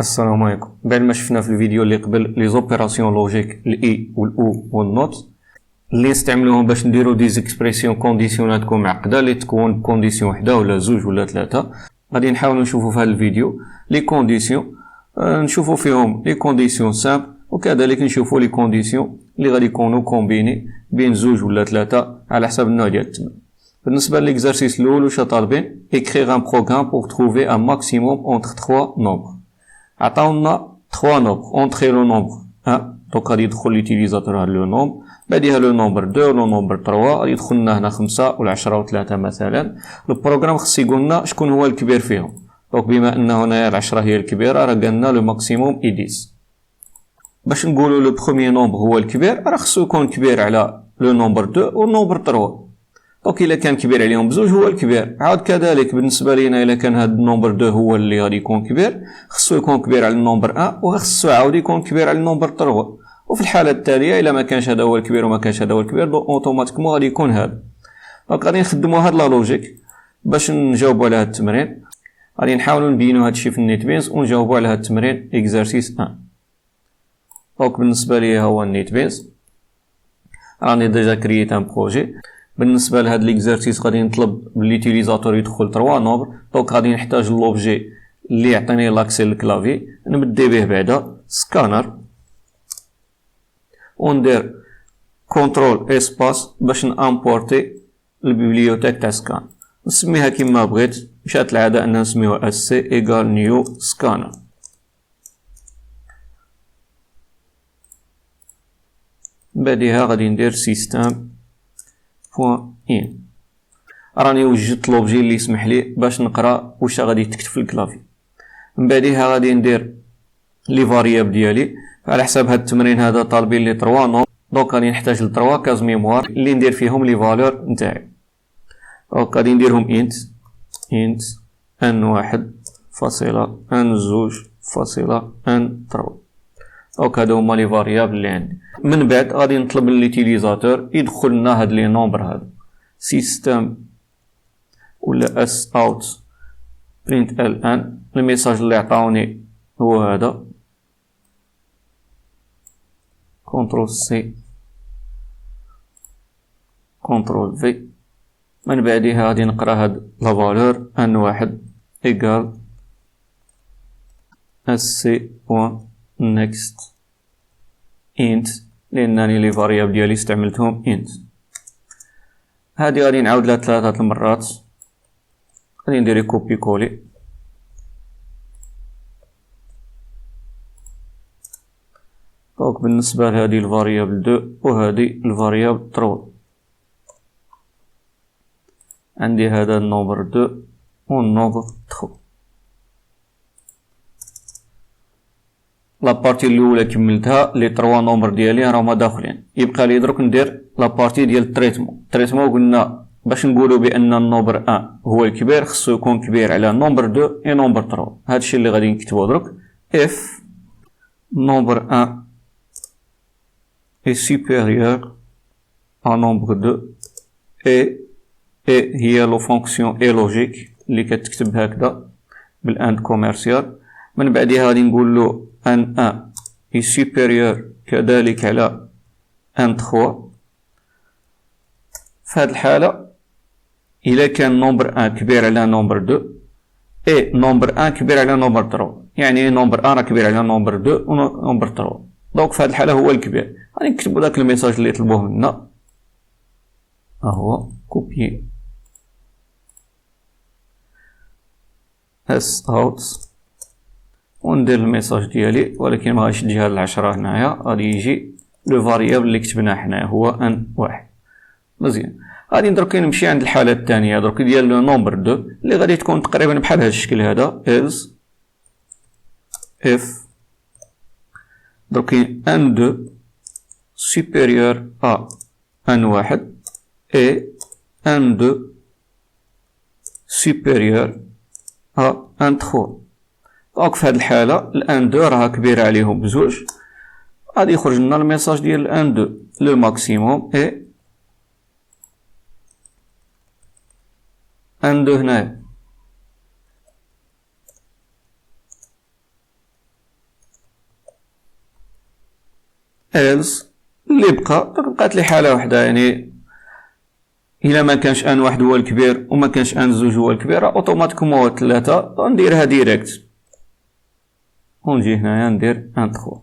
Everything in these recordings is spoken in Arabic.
السلام عليكم. بعد ما شفنا في الفيديو اللي قبل لي زوبيراسيون لوجيك الاي والاو والنوت اللي نستعملوهم باش نديرو دي زيكسبرسيون كونديسيونال تكون معقده اللي تكون كونديسيون وحده ولا زوج ولا ثلاثه. غادي نحاولوا نشوفوا في هذا الفيديو لي كونديسيون، نشوفوا فيهم لي كونديسيون سامبل وكذلك نشوفوا لي كونديسيون اللي غادي يكونوا كومبيني بين زوج ولا ثلاثه على حسب النوع ديال التمرين. بالنسبه لليكزارسيس الاول واش طالبين écrire un programme pour trouver un maximum entre 3 nombres. عطاونا 3 nombres entre le nombre 1 دونك غادي يدخل ليوتيليزاتور هذا لو نومبر، بعديها لو نومبر 2 ولو نومبر 3 غادي يدخل لنا هنا 5 و10 و3 مثلا. البروغرام خص يقول لنا شكون هو الكبير فيهم. دونك بما ان هنايا ال10 هي الكبيره راه قالنا لو ماكسيموم اي 10. باش نقولوا لو بروميي نومبر هو الكبير راه خصو يكون كبير على لو نومبر 2 والنومبر 3. دونك الا كان كبير عليهم بزوج هو الكبير. عاد كذلك بالنسبه لينا الا كان هذا النومبر 2 هو اللي غادي يكون كبير خصو يكون كبير على النومبر 1 وخصو عاود يكون كبير على النومبر 3. وفي الحاله التاليه الا ما كانش هذا هو الكبير وما كانش هذا هو الكبير دونك اوتوماتيكمون غادي يكون هذا. دونك غادي نخدموا هاد لا لوجيك باش نجاوبوا على هاد التمرين. غادي نحاولوا نبينوا هاد الشيء في النيت بينز ونجاوبوا على هاد التمرين اكزرسيس 1. دونك بالنسبه لي هو النيت بينز راني ديجا كرييت ان بروجي. بالنسبه لهاد ليكزارسيس غادي نطلب ليوتيليزاتور يدخل 3 نومبر. دونك غادي نحتاج لوبجي اللي يعطيني لاكسي للكلافي نبدي به بعدا سكانر وندير كونترول اسباس باش نامبورتي البيبليوتيك تاع سكان. نسميها كيما بغيت، مشات العاده ان نسميوها اس سي ايكال نيو سكانر. بعدها غادي ندير سيستم بوان ان. راني وجدت لوبجي اللي يسمح لي باش نقرا واش غادي تكتب في الكلافي. من بعدها غادي ندير لي فاريابل ديالي على حساب هاد التمرين هذا طالبين لي 3 نوم. دونك غادي نحتاج ل 3 كاز ميموار اللي ندير فيهم لي فالور نتاعي. دونك غادي نديرهم انت ان واحد فاصلة ان زوج فاصلة ان 3. دونك هادو هما لي فاريابل اللي عندي. من بعد غادي نطلب لليوتيليزاتور يدخل لنا هاد لي نومبر هذا سيستم ولا اس اوت برينت ال ان. الميساج اللي عطاوني هو هذا كنترول سي كنترول في. من بعدها غادي نقرا هاد لا فالور ان واحد ايكال اس سي بوان نيكست انت لانني لي فاريابل ديالي استعملتهم انت. هادي غادي نعاود لها 3 المرات. غادي ندير كوبي كولي دونك بالنسبه لهذه الفاريابل 2 وهذه الفاريابل 3 عندي هذا النومبر 2 والنومبر 3. لابارتي الاولى كملتها لي 3 نومبر ديالي راهما داخلين. يبقى لي درك ندير لابارتي ديال التريتمون قلنا باش نقولوا بان النومبر 1 هو الكبير خصو يكون كبير على نومبر 2 و نومبر 3. هادشي اللي غادي نكتبو درك اف نومبر 1 est supérieur à nombre 2 et هي لو فونكسيون اي لوجيك اللي كتكتب هكذا بالاند كوميرسيال. من بعدها غادي نقول له ان 1 est supérieur كذلك على ان 3. في هذه الحاله الا كان نومبر 1 كبير على نومبر 2 اي نومبر 1 كبير على نومبر 3 يعني نومبر 1 راه كبير على نومبر 2 ونومبر 3. دونك في هذه الحاله هو الكبير. غادي نكتبوا داك الميساج اللي طلبوه منا ها هو كوبي اس اوت وندير الميساج ديالي ولكن ما غاديش تجي هاد 10 هنايا. غادي يجي لو فاريابل اللي كتبناه حنايا هو ان واحد. مزيان. غادي درك نمشي عند الحاله الثانيه درك ديال لو نومبر 2 اللي غادي تكون تقريبا بحال هذا الشكل هذا is if درك ان 2 supérieur à ان واحد et ان 2 supérieur à ان 3. دونك في هذه الحاله الان 2 راه كبيره عليهم بزوج. غادي يخرج لنا الميساج ديال الان 2 لو ماكسيموم اي ان 2 هنايا else اللي بقات لي حالة وحدة، يعني إلا ما كانش ان واحد هو الكبير وما كانش ان زوج هو الكبير اوتوماتيكومون هو 3 ونديرها ديريكت ونجي هنايا ندير ان 3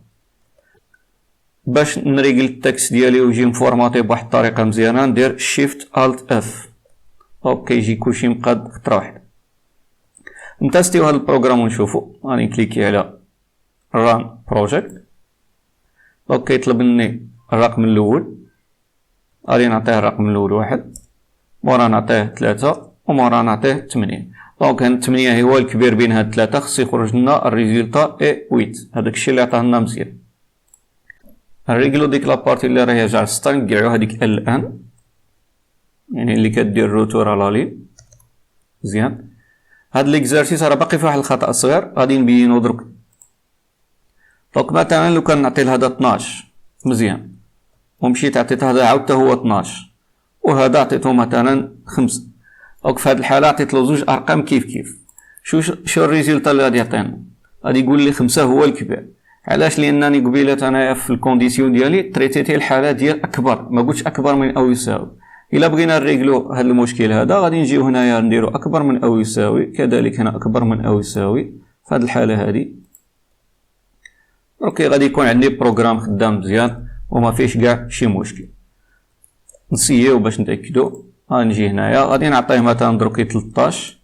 باش نريقل التكست ديالي ويجي مفورماطي بواحد الطريقة مزيانة. ندير شيفت الت اف هوب كيجي كلشي مقاد خطرة واحدة. نتستيو هاد البروغرام ونشوفو. غادي نكليكي على ران بروجيكت دونك كيطلب مني الرقم الاول، غادي نعطيه الرقم الاول 1 مورا نعطيه 3 ومورا نعطيه 8. دونك هاد 8 هو الكبير بين هاد 3 خص يخرج لنا الريزولطا اي 8. هداك الشيء اللي عطاه لنا مزيان. نريقلو ديك لابارتي اللي راهي جا ستار نقعو هاديك الان يعني اللي كدير روتور على لين مزيان. هاد ليكزارسيس راه باقي فيه واحد الخطأ صغير غادي نبينو درك. دونك مثلا لو كان نعطي لهذا 12 مزيان ومشيت عطيت هذا عاودته هو 12 وهذا عطيته مثلا 5، دونك في هاد الحالة عطيتلو زوج ارقام كيف شو الريزولطا اللي غادي يعطينا؟ غادي يقول لي 5 هو الكبير. علاش؟ لانني قبيلات انايا في الكونديسيون ديالي تريتيتي الحالة ديال اكبر، ما قلتش اكبر من او يساوي. الا بغينا نريغلو هاد المشكل هذا غادي نجيو هنايا نديرو اكبر من او يساوي، كذلك هنا اكبر من او يساوي. في هاد الحالة هادي اوكي غادي يكون عندي بروغرام خدام مزيان وما فيش كاع شي مشكل. نسيو باش نتاكدو. غنجي هنايا غادي نعطيه مثلا دروكي 13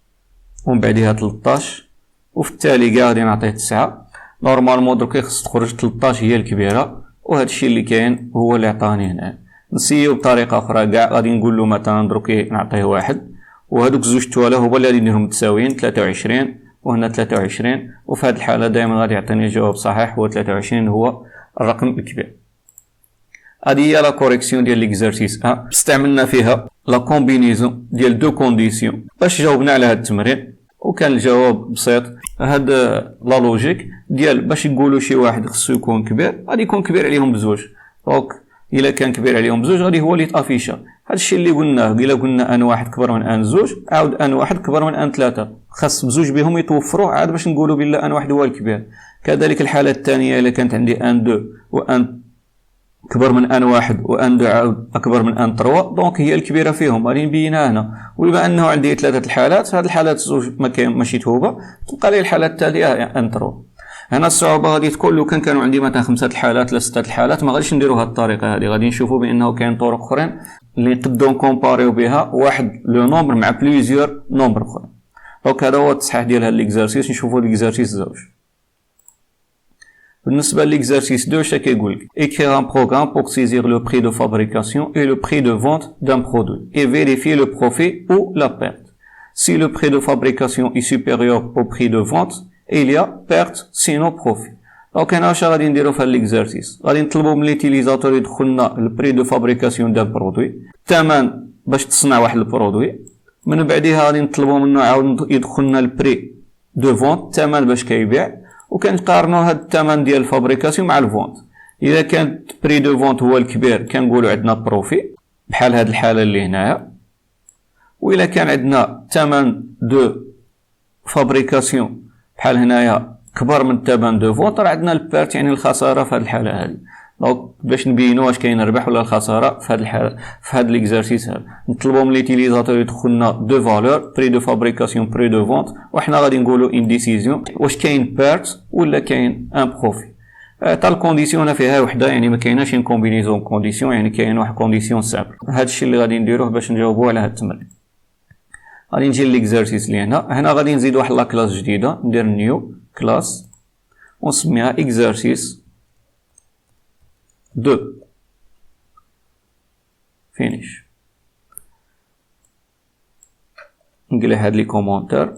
ومن بعدها 13 وفي التالي كاع غادي نعطيه 9. نورمالمون دروكي خص تخرج 13 هي الكبيرة وهذا الشيء اللي كاين هو اللي عطاني هنا. نسيو بطريقة أخرى كاع غادي نقول له مثلا دروكي نعطيه 1 وهادوك زوج توالى هما اللي غادي نديرهم متساويين 23 وهنا 23 وفي هذه الحالة دائما غادي يعطيني الجواب صحيح هو 23 هو الرقم الكبير. هذه هي لا كوريكسيون ديال ليكزارسيس استعملنا فيها لا كومبينيزون ديال دو كونديسيون باش جاوبنا على هذا التمرين وكان الجواب بسيط. هاد لا لوجيك ديال باش يقولوا شي واحد خصو يكون كبير غادي يكون كبير عليهم بزوج. دونك الا كان كبير عليهم بزوج غادي هو اللي يتافيشا. هذا الشيء اللي قلناه الا قلنا ان واحد كبر من ان زوج عاود ان واحد كبر من ان 3 خاص بزوج بهم يتوفروا عاد باش نقولوا بلا ان واحد هو الكبير. كذلك الحالة الثانية الا كانت عندي ان 2 وان كبر من ان 1 وان 2 عاود اكبر من ان 3 دونك هي الكبيرة فيهم غادي نبينها هنا. وبما انه عندي 3 الحالات هاد الحالات زوج ماشي توبة تبقى لي الحالة التالية ان 3. هنا الصعوبة غادي تكون لو كانوا عندي مثلا 5 الحالات ولا 6 الحالات ما غاديش نديرو هاد الطريقة هادي. غادي نشوفوا بانه كاين طرق اخرين اللي نقدروا نكومباريو بها واحد لو نومبر مع بليزيور نومبر اخرين. دونك هذا هو التصحيح ديال هاد ليكزارسيس. نشوفوا ليكزارسيس زوج. بالنسبة ليكزارسيس 2 اش كيقول لك écrire un programme pour saisir le prix de fabrication et le prix de vente d'un produit et vérifier le profit ou la perte. Si le prix de fabrication est supérieur au prix de vente il y a perte sinon profit. دونك هنا واش غادي نديرو في هاد ليكزارسيس؟ غادي نطلبو من ليتيليزاتور يدخل لنا البري دو فابريكاسيون ديال برودوي، الثمن باش تصنع واحد البرودوي. من بعدها غادي نطلبو منه عاود يدخل لنا البري دو فونت الثمن باش كيبيع، وكنقارنو هاد الثمن ديال الفابريكاسيون مع الفونت. اذا كان بري دو فونت هو الكبير كنقولوا عندنا بروفي بحال هاد الحاله اللي هنايا، واذا كان عندنا ثمن دو فابريكاسيون بحال هنايا كبر من الثمن دو فونت راه عندنا البيرت يعني الخساره في هاد الحاله هادي. دونك باش نبينوا واش كاين الربح ولا الخساره في هاد الحاله في هاد ليكزارسيس هذا نطلبوا من ليتيليزاتور يدخل لنا دو فالور بري دو فابريكاسيون بري دو فونت، وحنا غادي نقولوا ان ديسيزيون واش كاين بيرت ولا كاين ان بروفي. تا الكونديسيون فيها وحده يعني ما كايناش ان كومبينيزون كونديسيون يعني كاين واحد كونديسيون سامبل. هذا الشيء اللي غادي نديروه باش نجاوبوا على هاد التمرين. غادي نجي ليكزارسيس اللي هنا غادي نزيد واحد لا كلاس جديده ندير نيو كلاس ونسميها اكزارسيس 2 فينيش. نقلي هاد لي كومونتير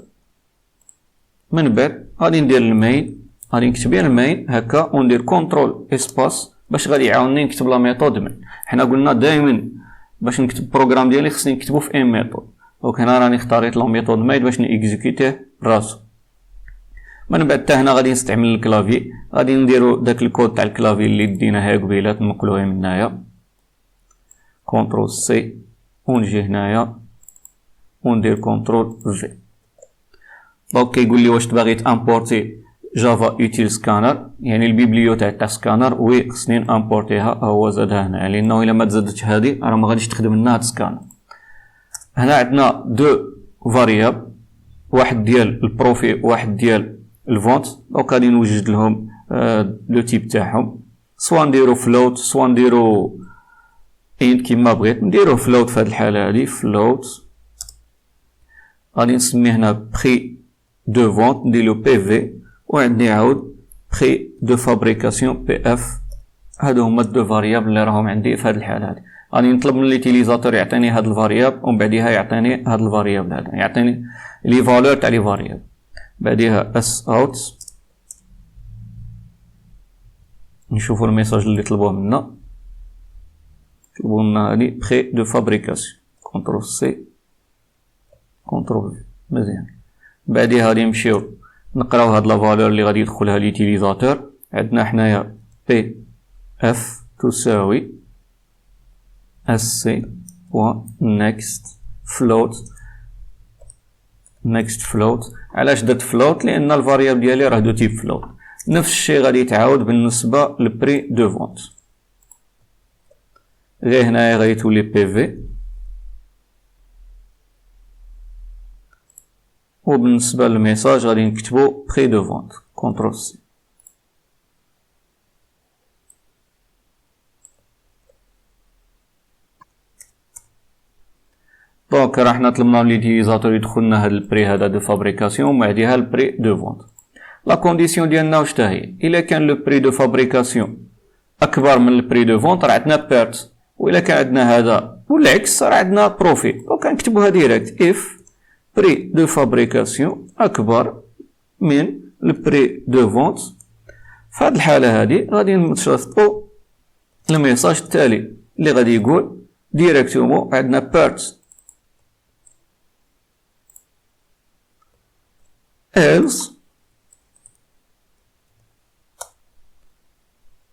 من بعد غادي ندير المين، غادي نكتب المين هكا وندير كونترول اسباس باش غادي يعاونني نكتب لا ميثود من. حنا قلنا دائما باش نكتب بروغرام ديالي خصني نكتبو في ان ميثود. دونك هنا راني اختاريت لا ميثود ميد باش نيكزيكوتيه براسو. من بعد حتى هنا غادي نستعمل الكلافي، غادي نديرو داك الكود تاع الكلافي اللي ديناها قبيله نقلوه من هنايا كونترول سي ونجي هنايا وندير كونترول في. دونك كيقول لي واش باغي تامبورتي جافا اوتيل سكانر، يعني البيبليو تاع سكانر، وي خصني امبورتيها هو زادها هنا، لانه الا ما تزادتش هذه راه ما غاديش تخدم لنا هاد سكانر. هنا عندنا دو فاريابل، واحد ديال البروفي وواحد ديال الفونت. دونك غادي نوجد لهم لو تيب تاعهم، سوا نديرو فلوت سوا نديرو انت كيما بغيت. نديروه فلوت في هاد الحالة هادي، فلوت غادي نسميه هنا بري دو فونت، نديرلو بي في، وعندي عاود بري دو فابريكاسيون بي اف. هادو هما دو فاريابل اللي راهم عندي في هاد الحالة هادي. غادي نطلب من ليتيليزاتور يعطيني هاد الفاريابل، ومن بعديها يعطيني هاد الفاريابل هذا، يعطيني لي فالور تاع لي فاريابل. بعديها اس اوت، نشوفو الميساج اللي طلبوه منا. طلبوا لنا هادي بري دو فابريكاسيون، كونترول سي كونترول في. مزيان. بعديها غادي نمشيو نقراو هاد لا فالور اللي غادي يدخلها ليتيليزاتور. عندنا حنايا بي اف تساوي اس سي و نيكست فلوت. نيكست فلوت، علاش درت فلوت؟ لان الفاريابل ديالي راه دو تيب فلوت. نفس الشيء غادي يتعاود بالنسبه لبري دو فونت، غير هنايا غادي تولي بي في، وبالنسبه للميساج غادي نكتبو بري دو فونت، كونترول سي. دونك راه حنا طلبنا من ليتيليزاتور يدخلنا هاد البري هذا دو فابريكاسيون، ومن بعديها البري دو فونت. لا كونديسيون ديالنا واش تا هي؟ الا كان لو بري دو فابريكاسيون اكبر من البري دو فونت راه عندنا بيرت، وإلا كان عندنا هذا والعكس راه عندنا بروفي. دونك نكتبوها ديريكت، اف بري دو فابريكاسيون اكبر من البري دو فونت. في هذه الحالة هذه غادي نصيفطو الميساج التالي اللي غادي يقول ديريكتومون عندنا بيرت else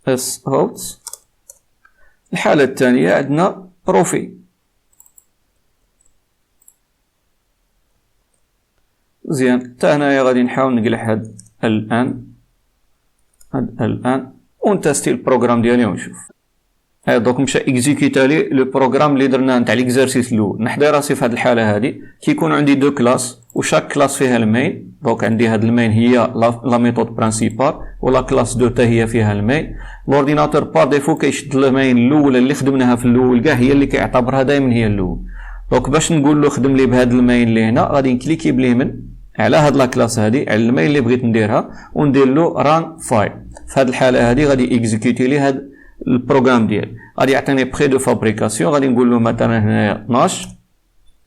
اس اوت. الحالة الثانية عندنا بروفي. مزيان. حتى هنايا غادي نحاول نقلع هاد الان ونتستي البروغرام ديالي ونشوف. دوك مشى اكزيكيتا لي لو بروغرام اللي درناه نتاع ليكزارسيس الاول. نحضر راسي في هاد الحالة هادي كيكون عندي دو كلاس وشاك كلاس فيها المين. دونك عندي هاد المين هي لا ميثود برينسيبال، ولا كلاس دو تا هي فيها المين. لورديناتور بار ديفو كيشد المين الاولى اللي خدمناها في الاول كاع هي اللي كيعتبرها دائما هي الاول. دونك باش نقول له خدم لي بهاد المين اللي هنا غادي نكليكي بليمن على هاد لا كلاس هادي على المين اللي بغيت نديرها وندير له ران فايل. في هاد الحالة هادي غادي اكزيكيوتي لي هاد البروغرام ديالي. غادي يعطيني بري دو فابريكاسيون، غادي نقول له مثلا هنايا 12.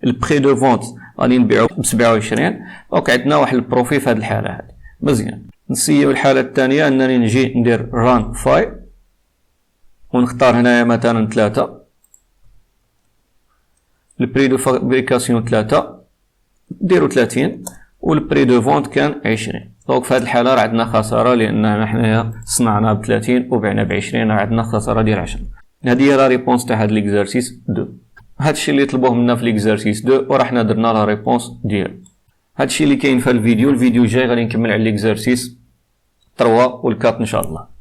البري دو فونت غادي نبيعو ب 27. دونك عندنا واحد البروفي في هاد الحالة هادي. مزيان. نسيو الحالة الثانية انني نجي ندير ران فايل ونختار هنايا مثلا 3. البري دو فابريكاسيون 3 نديرو 30 والبري دو فونت كان 20. دونك في هاد الحالة راه عندنا خسارة لأننا حنايا صنعنا ب 30 وبعنا ب 20، راه عندنا خسارة ديال 10. هادي هي لا ريبونس تاع هاد ليكزارسيس 2. هادشي اللي طلبوه منا في ليكزارسيس 2 وراه حنا درنا لا ريبونس ديالو. هادشي اللي كاين في الفيديو. الفيديو الجاي غادي نكمل على ليكزارسيس 3 و 4 ان شاء الله.